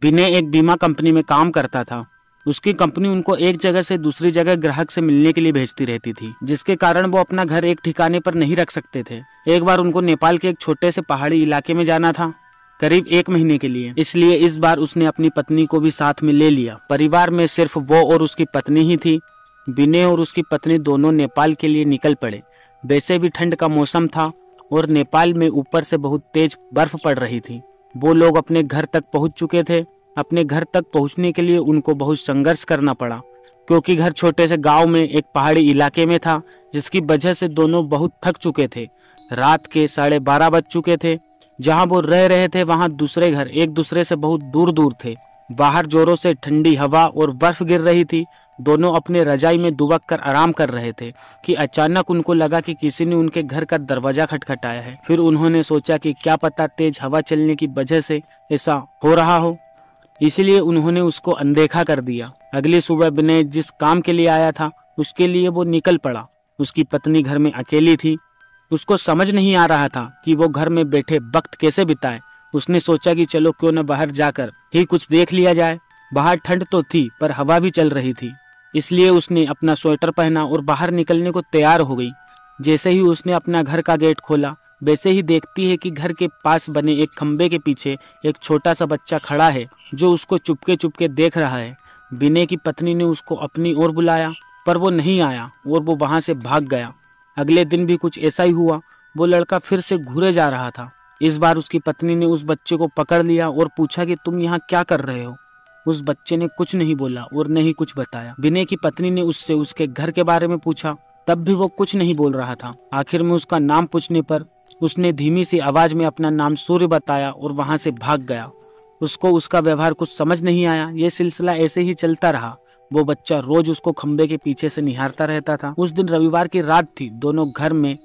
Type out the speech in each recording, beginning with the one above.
विनय एक बीमा कंपनी में काम करता था। उसकी कंपनी उनको एक जगह से दूसरी जगह ग्राहक से मिलने के लिए भेजती रहती थी, जिसके कारण वो अपना घर एक ठिकाने पर नहीं रख सकते थे। एक बार उनको नेपाल के एक छोटे से पहाड़ी इलाके में जाना था, करीब 1 महीने के लिए। इसलिए इस बार उसने अपनी पत्नी को भी साथ में ले लिया। परिवार में सिर्फ वो और उसकी पत्नी ही थी। विनय और उसकी पत्नी दोनों नेपाल के लिए निकल पड़े। वैसे भी ठंड का मौसम था और नेपाल में ऊपर से बहुत तेज बर्फ पड़ रही थी। वो लोग अपने घर तक पहुंच चुके थे। अपने घर तक पहुंचने के लिए उनको बहुत संघर्ष करना पड़ा, क्योंकि घर छोटे से गांव में एक पहाड़ी इलाके में था, जिसकी वजह से दोनों बहुत थक चुके थे। रात के 12:30 बज चुके थे। जहां वो रह रहे थे वहां दूसरे घर एक दूसरे से बहुत दूर दूर थे। बाहर जोरों से ठंडी हवा और बर्फ गिर रही थी। दोनों अपने रजाई में दुबक कर आराम कर रहे थे कि अचानक उनको लगा कि किसी ने उनके घर का दरवाजा खटखटाया है। फिर उन्होंने सोचा कि क्या पता तेज हवा चलने की वजह से ऐसा हो रहा हो, इसलिए उन्होंने उसको अनदेखा कर दिया। अगली सुबह विनय जिस काम के लिए आया था उसके लिए वो निकल पड़ा। उसकी पत्नी घर में अकेली थी। उसको समझ नहीं आ रहा था कि वो घर में बैठे वक्त कैसे बिताए। उसने सोचा कि चलो क्यों न बाहर जाकर ही कुछ देख लिया जाए। बाहर ठंड तो थी पर हवा भी चल रही थी, इसलिए उसने अपना स्वेटर पहना और बाहर निकलने को तैयार हो गई। जैसे ही उसने अपना घर का गेट खोला, वैसे ही देखती है कि घर के पास बने एक खंबे के पीछे एक छोटा सा बच्चा खड़ा है, जो उसको चुपके चुपके देख रहा है। विनय की पत्नी ने उसको अपनी ओर बुलाया, पर वो नहीं आया और वो वहां से भाग गया। अगले दिन भी कुछ ऐसा ही हुआ। वो लड़का फिर से घूरे जा रहा था। इस बार उसकी पत्नी ने उस बच्चे को पकड़ लिया और पूछा कि तुम यहाँ क्या कर रहे हो। उस बच्चे ने कुछ नहीं बोला और न ही कुछ बताया। विनय की पत्नी ने उससे उसके घर के बारे में पूछा, तब भी वो कुछ नहीं बोल रहा था। आखिर में उसका नाम पूछने पर उसने धीमी सी आवाज में अपना नाम सूर्य बताया और वहां से भाग गया। उसको उसका व्यवहार कुछ समझ नहीं आया। ये सिलसिला ऐसे ही चलता रहा। वो बच्चा रोज उसको खंबे के पीछे से निहारता रहता था। उस दिन रविवार की रात थी। दोनों घर में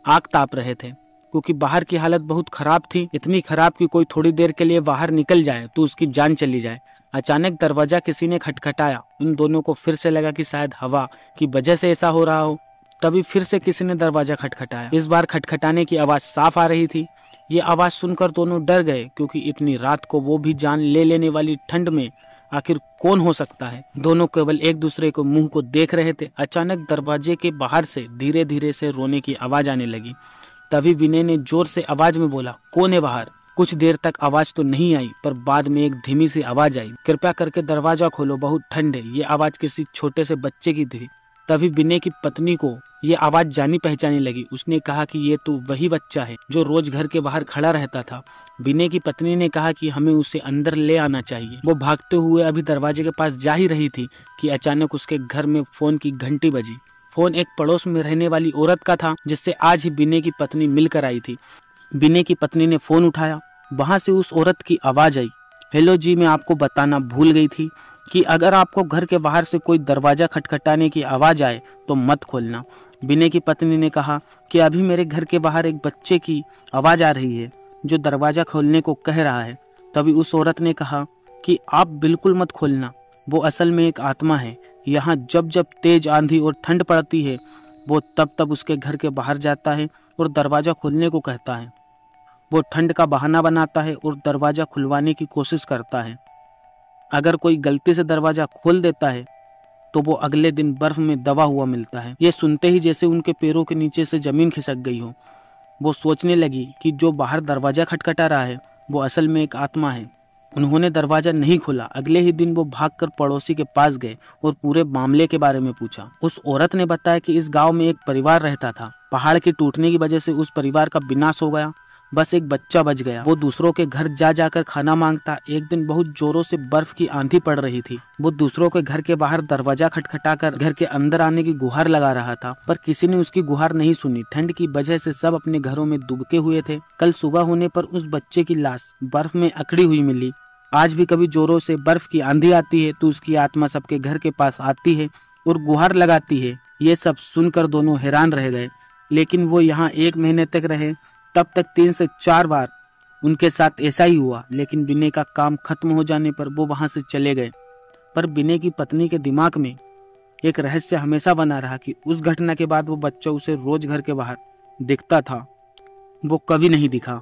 आग ताप रहे थे, क्योंकि बाहर की हालत बहुत खराब थी। इतनी खराब कि कोई थोड़ी देर के लिए बाहर निकल जाए तो उसकी जान चली जाए। अचानक दरवाजा किसी ने खटखटाया। उन दोनों को फिर से लगा कि शायद हवा की वजह से ऐसा हो रहा हो। तभी फिर से किसी ने दरवाजा खटखटाया। इस बार खटखटाने की आवाज साफ आ रही थी। ये आवाज सुनकर दोनों डर गए, क्योंकि इतनी रात को वो भी जान ले लेने वाली ठंड में आखिर कौन हो सकता है। दोनों केवल एक दूसरे को मुंह को देख रहे थे। अचानक दरवाजे के बाहर से धीरे धीरे से रोने की आवाज आने लगी। तभी विनय ने जोर से आवाज में बोला, कौन है बाहर। कुछ देर तक आवाज तो नहीं आई, पर बाद में एक धीमी सी आवाज आई, कृपया करके दरवाजा खोलो, बहुत ठंड है। ये आवाज किसी छोटे से बच्चे की थी। तभी विनय की पत्नी को ये आवाज जानी पहचानी लगी। उसने कहा कि ये तो वही बच्चा है जो रोज घर के बाहर खड़ा रहता था। विनय की पत्नी ने कहा कि हमें उसे अंदर ले आना चाहिए। वो भागते हुए अभी दरवाजे के पास जा ही रही थी कि अचानक उसके घर में फोन की घंटी बजी। फोन एक पड़ोस में रहने वाली औरत का था, जिससे आज ही विनय की पत्नी मिलकर आई थी। विनय की पत्नी ने फोन उठाया। वहां से उस औरत की आवाज आई, हेलो जी, मैं आपको बताना भूल गई थी कि अगर आपको घर के बाहर से कोई दरवाजा खटखटाने की आवाज आए तो मत खोलना। विनय की पत्नी ने कहा कि अभी मेरे घर के बाहर एक बच्चे की आवाज आ रही है जो दरवाजा खोलने को कह रहा है। तभी उस औरत ने कहा कि आप बिल्कुल मत खोलना, वो असल में एक आत्मा है। यहाँ जब जब तेज आंधी और ठंड पड़ती है वो तब तब उसके घर के बाहर जाता है और दरवाजा खोलने को कहता है। वो ठंड का बहाना बनाता है और दरवाजा खुलवाने की कोशिश करता है। अगर कोई गलती से दरवाजा खोल देता है तो वो अगले दिन बर्फ में दबा हुआ मिलता है। ये सुनते ही जैसे उनके पैरों के नीचे से जमीन खिसक गई हो। वो सोचने लगी कि जो बाहर दरवाजा खटखटा रहा है वो असल में एक आत्मा है। उन्होंने दरवाजा नहीं खोला। अगले ही दिन वो भागकर पड़ोसी के पास गए और पूरे मामले के बारे में पूछा। उस औरत ने बताया कि इस गांव में एक परिवार रहता था। पहाड़ के टूटने की वजह से उस परिवार का विनाश हो गया, बस एक बच्चा बच गया। वो दूसरों के घर जा जाकर खाना मांगता। एक दिन बहुत जोरों से बर्फ की आंधी पड़ रही थी। वो दूसरों के घर के बाहर दरवाजा खटखटाकर घर के अंदर आने की गुहार लगा रहा था, पर किसी ने उसकी गुहार नहीं सुनी। ठंड की वजह से सब अपने घरों में दुबके हुए थे। कल सुबह होने पर उस बच्चे की लाश बर्फ में अकड़ी हुई मिली। आज भी कभी जोरों से बर्फ की आंधी आती है तो उसकी आत्मा सबके घर के पास आती है और गुहार लगाती है। ये सब सुनकर दोनों हैरान रह गए। लेकिन वो यहाँ 1 महीने तक रहे। तब तक 3 से 4 बार उनके साथ ऐसा ही हुआ। लेकिन विनय का काम खत्म हो जाने पर वो वहां से चले गए। पर विनय की पत्नी के दिमाग में एक रहस्य हमेशा बना रहा कि उस घटना के बाद वो बच्चा उसे रोज घर के बाहर दिखता था, वो कभी नहीं दिखा।